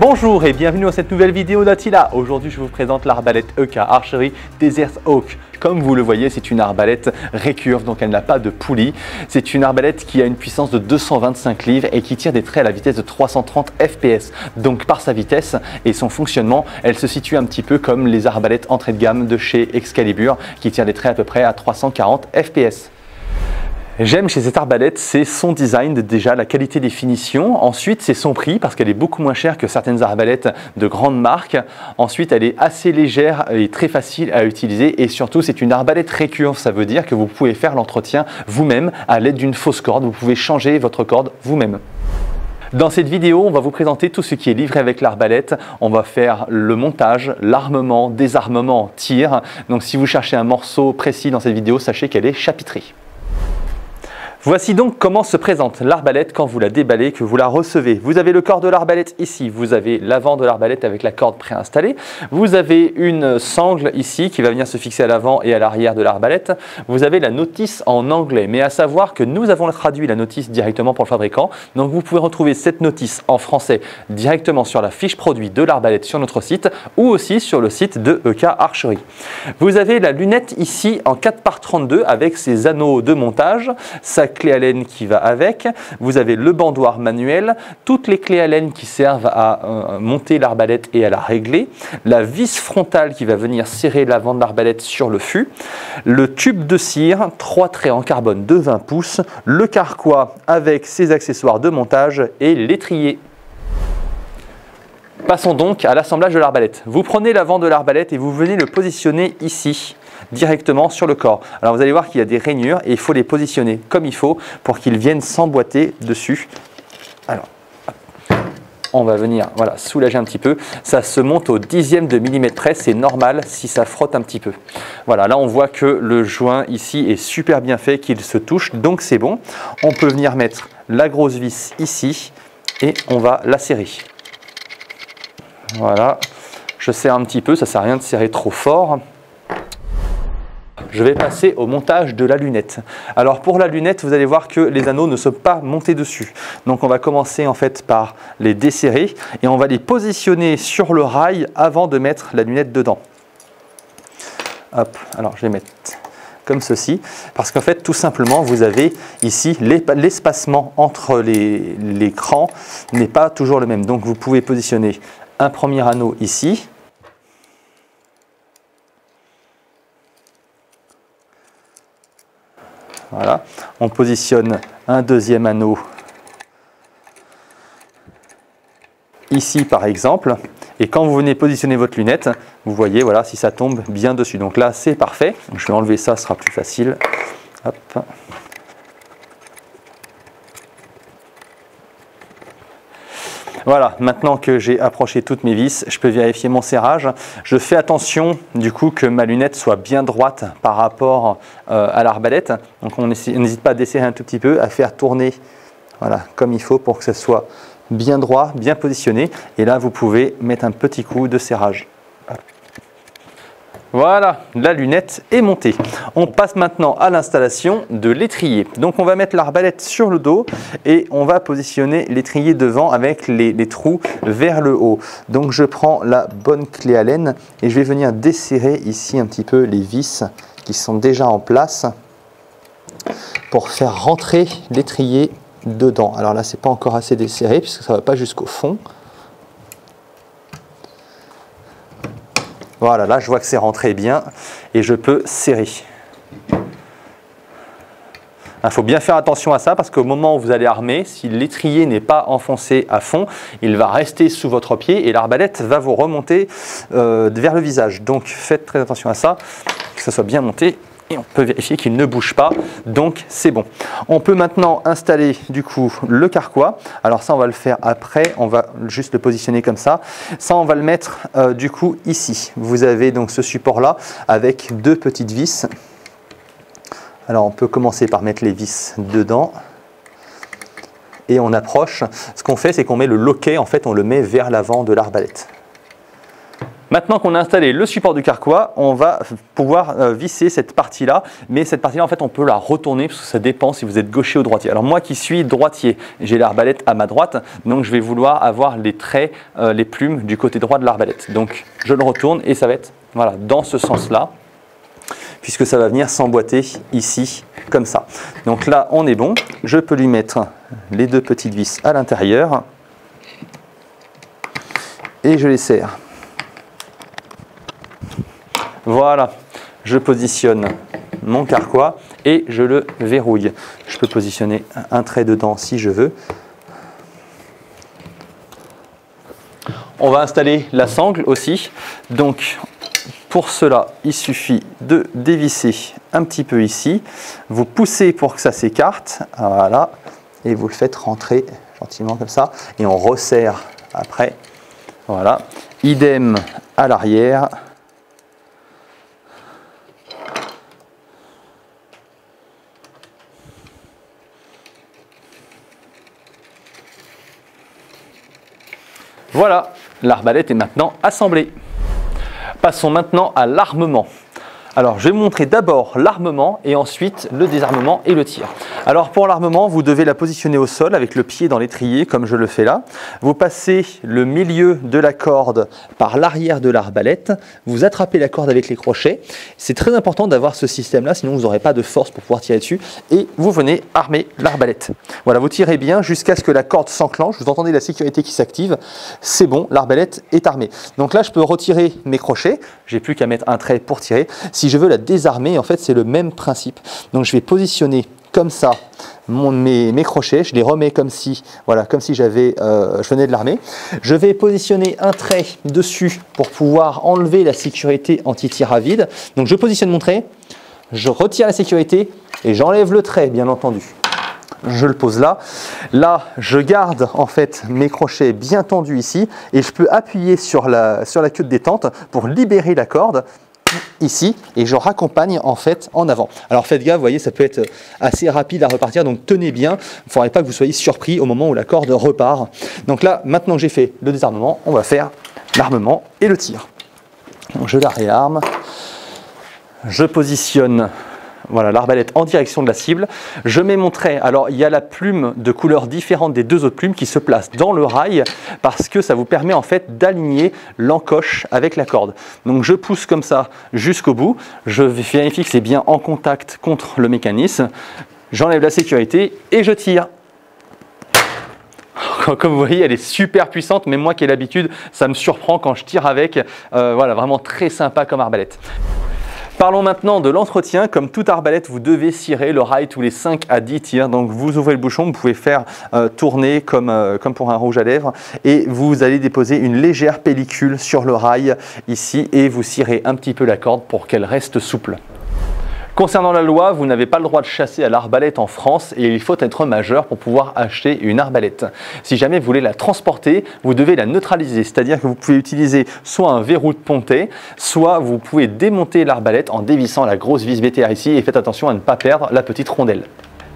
Bonjour et bienvenue dans cette nouvelle vidéo d'Attila. Aujourd'hui je vous présente l'arbalète EK Archery Desert Hawk. Comme vous le voyez, c'est une arbalète récurve, donc elle n'a pas de poulie. C'est une arbalète qui a une puissance de 225 livres et qui tire des traits à la vitesse de 330 fps. Donc par sa vitesse et son fonctionnement, elle se situe un petit peu comme les arbalètes entrée de gamme de chez Excalibur qui tirent des traits à peu près à 340 fps. J'aime chez cette arbalète, c'est son design, déjà la qualité des finitions. Ensuite, c'est son prix parce qu'elle est beaucoup moins chère que certaines arbalètes de grandes marques. Ensuite, elle est assez légère et très facile à utiliser. Et surtout, c'est une arbalète récurve. Ça veut dire que vous pouvez faire l'entretien vous-même à l'aide d'une fausse corde. Vous pouvez changer votre corde vous-même. Dans cette vidéo, on va vous présenter tout ce qui est livré avec l'arbalète. On va faire le montage, l'armement, désarmement, tir. Donc si vous cherchez un morceau précis dans cette vidéo, sachez qu'elle est chapitrée. Voici donc comment se présente l'arbalète quand vous la déballez, que vous la recevez. Vous avez le corps de l'arbalète ici, vous avez l'avant de l'arbalète avec la corde préinstallée, vous avez une sangle ici qui va venir se fixer à l'avant et à l'arrière de l'arbalète, vous avez la notice en anglais, mais à savoir que nous avons traduit la notice directement pour le fabricant, donc vous pouvez retrouver cette notice en français directement sur la fiche produit de l'arbalète sur notre site ou aussi sur le site de EK Archery. Vous avez la lunette ici en 4x32 avec ses anneaux de montage, sa clé Allen qui va avec, vous avez le bandoir manuel, toutes les clés Allen qui servent à monter l'arbalète et à la régler, la vis frontale qui va venir serrer l'avant de l'arbalète sur le fût, le tube de cire, 3 traits en carbone de 20 pouces, le carquois avec ses accessoires de montage et l'étrier. Passons donc à l'assemblage de l'arbalète. Vous prenez l'avant de l'arbalète et vous venez le positionner ici, directement sur le corps. Alors vous allez voir qu'il y a des rainures et il faut les positionner comme il faut pour qu'ils viennent s'emboîter dessus. Alors, on va venir soulager un petit peu. Ça se monte au dixième de millimètre près, c'est normal si ça frotte un petit peu. Voilà, là on voit que le joint ici est super bien fait, qu'il se touche, donc c'est bon. On peut venir mettre la grosse vis ici et on va la serrer. Voilà, je serre un petit peu, ça ne sert à rien de serrer trop fort. Je vais passer au montage de la lunette. Alors pour la lunette, vous allez voir que les anneaux ne sont pas montés dessus. Donc on va commencer en fait par les desserrer et on va les positionner sur le rail avant de mettre la lunette dedans. Hop, alors je vais mettre comme ceci, parce qu'en fait tout simplement vous avez ici l'espacement entre les crans n'est pas toujours le même. Donc vous pouvez positionner un premier anneau ici. Voilà, on positionne un deuxième anneau ici par exemple, et quand vous venez positionner votre lunette, vous voyez voilà si ça tombe bien dessus. Donc là c'est parfait, je vais enlever ça, ce sera plus facile. Hop. Voilà, maintenant que j'ai approché toutes mes vis, je peux vérifier mon serrage. Je fais attention du coup que ma lunette soit bien droite par rapport à l'arbalète. Donc on n'hésite pas à desserrer un tout petit peu, à faire tourner comme il faut pour que ce soit bien droit, bien positionné. Et là, vous pouvez mettre un petit coup de serrage. Voilà, la lunette est montée. On passe maintenant à l'installation de l'étrier. Donc on va mettre l'arbalète sur le dos et on va positionner l'étrier devant avec les trous vers le haut. Donc je prends la bonne clé Allen et je vais venir desserrer ici un petit peu les vis qui sont déjà en place pour faire rentrer l'étrier dedans. Alors là, c'est pas encore assez desserré puisque ça ne va pas jusqu'au fond. Voilà, là je vois que c'est rentré bien et je peux serrer. Il faut bien faire attention à ça parce qu'au moment où vous allez armer, si l'étrier n'est pas enfoncé à fond, il va rester sous votre pied et l'arbalète va vous remonter vers le visage. Donc faites très attention à ça, que ça soit bien monté. Et on peut vérifier qu'il ne bouge pas, donc c'est bon. On peut maintenant installer du coup le carquois. Alors ça on va le faire après, on va juste le positionner comme ça. Ça on va le mettre du coup ici. Vous avez donc ce support là avec deux petites vis. Alors on peut commencer par mettre les vis dedans. Et on approche. Ce qu'on fait c'est qu'on met le loquet, en fait on le met vers l'avant de l'arbalète. Maintenant qu'on a installé le support du carquois, on va pouvoir visser cette partie-là. Mais cette partie-là, en fait, on peut la retourner parce que ça dépend si vous êtes gaucher ou droitier. Alors moi qui suis droitier, j'ai l'arbalète à ma droite, donc je vais vouloir avoir les traits, les plumes du côté droit de l'arbalète. Donc je le retourne et ça va être voilà, dans ce sens-là, puisque ça va venir s'emboîter ici, comme ça. Donc là, on est bon. Je peux lui mettre les deux petites vis à l'intérieur et je les serre. Voilà, je positionne mon carquois et je le verrouille. Je peux positionner un trait dedans si je veux. On va installer la sangle aussi. Donc, pour cela, il suffit de dévisser un petit peu ici. Vous poussez pour que ça s'écarte. Voilà. Et vous le faites rentrer gentiment comme ça. Et on resserre après. Voilà. Idem à l'arrière. Voilà, l'arbalète est maintenant assemblée. Passons maintenant à l'armement. Alors, je vais vous montrer d'abord l'armement et ensuite le désarmement et le tir. Alors, pour l'armement, vous devez la positionner au sol avec le pied dans l'étrier, comme je le fais là. Vous passez le milieu de la corde par l'arrière de l'arbalète. Vous attrapez la corde avec les crochets. C'est très important d'avoir ce système-là, sinon vous n'aurez pas de force pour pouvoir tirer dessus. Et vous venez armer l'arbalète. Voilà, vous tirez bien jusqu'à ce que la corde s'enclenche. Vous entendez la sécurité qui s'active. C'est bon, l'arbalète est armée. Donc là, je peux retirer mes crochets. J'ai plus qu'à mettre un trait pour tirer. Si je veux la désarmer, en fait, c'est le même principe. Donc, je vais positionner comme ça mes crochets. Je les remets comme si, voilà, comme si je venais de l'armer. Je vais positionner un trait dessus pour pouvoir enlever la sécurité anti-tir à vide. Donc, je positionne mon trait, je retire la sécurité et j'enlève le trait, bien entendu. Je le pose là. Là, je garde en fait mes crochets bien tendus ici et je peux appuyer sur la queue de détente pour libérer la corde ici et je raccompagne en fait en avant. Alors faites gaffe, vous voyez, ça peut être assez rapide à repartir, donc tenez bien. Il ne faudrait pas que vous soyez surpris au moment où la corde repart. Donc là, maintenant que j'ai fait le désarmement, on va faire l'armement et le tir. Donc je la réarme. Je positionne voilà, l'arbalète en direction de la cible. Je mets mon trait. Alors, il y a la plume de couleur différente des deux autres plumes qui se place dans le rail parce que ça vous permet en fait d'aligner l'encoche avec la corde. Donc, je pousse comme ça jusqu'au bout. Je vérifie que c'est bien en contact contre le mécanisme. J'enlève la sécurité et je tire. Comme vous voyez, elle est super puissante, mais moi qui ai l'habitude, ça me surprend quand je tire avec. Voilà, vraiment très sympa comme arbalète. Parlons maintenant de l'entretien. Comme toute arbalète, vous devez cirer le rail tous les 5 à 10 tirs. Donc vous ouvrez le bouchon, vous pouvez faire tourner comme pour un rouge à lèvres et vous allez déposer une légère pellicule sur le rail ici et vous cirez un petit peu la corde pour qu'elle reste souple. Concernant la loi, vous n'avez pas le droit de chasser à l'arbalète en France et il faut être majeur pour pouvoir acheter une arbalète. Si jamais vous voulez la transporter, vous devez la neutraliser, c'est-à-dire que vous pouvez utiliser soit un verrou de pontet, soit vous pouvez démonter l'arbalète en dévissant la grosse vis BTR ici et faites attention à ne pas perdre la petite rondelle.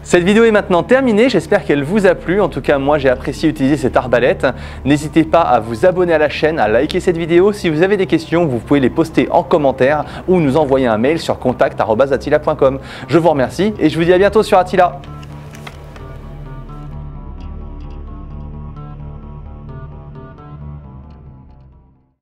Cette vidéo est maintenant terminée, j'espère qu'elle vous a plu. En tout cas, moi j'ai apprécié utiliser cette arbalète. N'hésitez pas à vous abonner à la chaîne, à liker cette vidéo. Si vous avez des questions, vous pouvez les poster en commentaire ou nous envoyer un mail sur contact@attila.com. Je vous remercie et je vous dis à bientôt sur Attila.